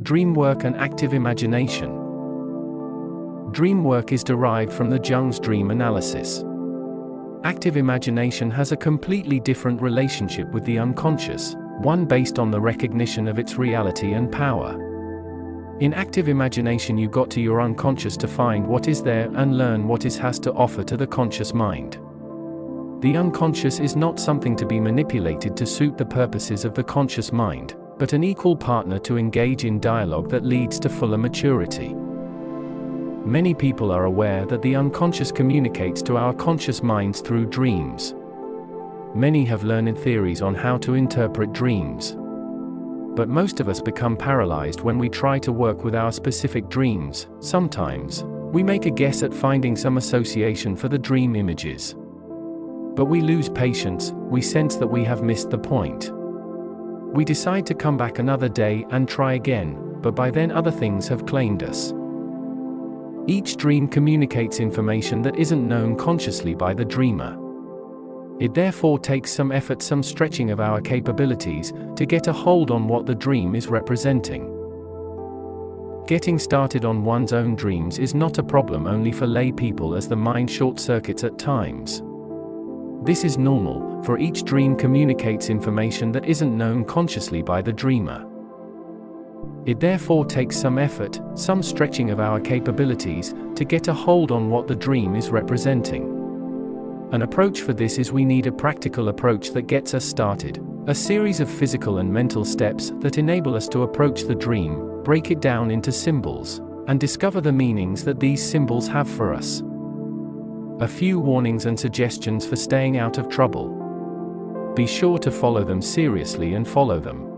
Dream work and active imagination. Dream work is derived from the Jung's dream analysis. Active imagination has a completely different relationship with the unconscious, one based on the recognition of its reality and power. In active imagination, you got to your unconscious to find what is there and learn what it has to offer to the conscious mind. The unconscious is not something to be manipulated to suit the purposes of the conscious mind, but an equal partner to engage in dialogue that leads to fuller maturity. Many people are aware that the unconscious communicates to our conscious minds through dreams. Many have learned theories on how to interpret dreams. But most of us become paralyzed when we try to work with our specific dreams. Sometimes, we make a guess at finding some association for the dream images. But we lose patience, we sense that we have missed the point. We decide to come back another day and try again, but by then other things have claimed us. Each dream communicates information that isn't known consciously by the dreamer. It therefore takes some effort, some stretching of our capabilities, to get a hold on what the dream is representing. Getting started on one's own dreams is not a problem only for lay people, as the mind short-circuits at times. This is normal, for each dream communicates information that isn't known consciously by the dreamer. It therefore takes some effort, some stretching of our capabilities, to get a hold on what the dream is representing. An approach for this is we need a practical approach that gets us started, a series of physical and mental steps that enable us to approach the dream, break it down into symbols, and discover the meanings that these symbols have for us. A few warnings and suggestions for staying out of trouble. Be sure to follow them seriously and follow them.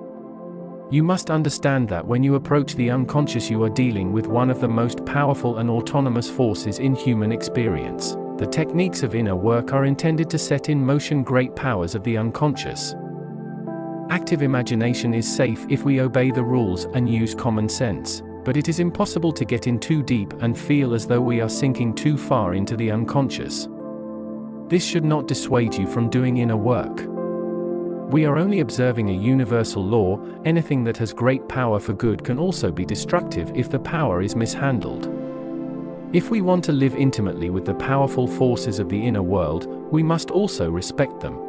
You must understand that when you approach the unconscious, you are dealing with one of the most powerful and autonomous forces in human experience. The techniques of inner work are intended to set in motion great powers of the unconscious. Active imagination is safe if we obey the rules and use common sense, but it is impossible to get in too deep and feel as though we are sinking too far into the unconscious. This should not dissuade you from doing inner work. We are only observing a universal law. Anything that has great power for good can also be destructive if the power is mishandled. If we want to live intimately with the powerful forces of the inner world, we must also respect them.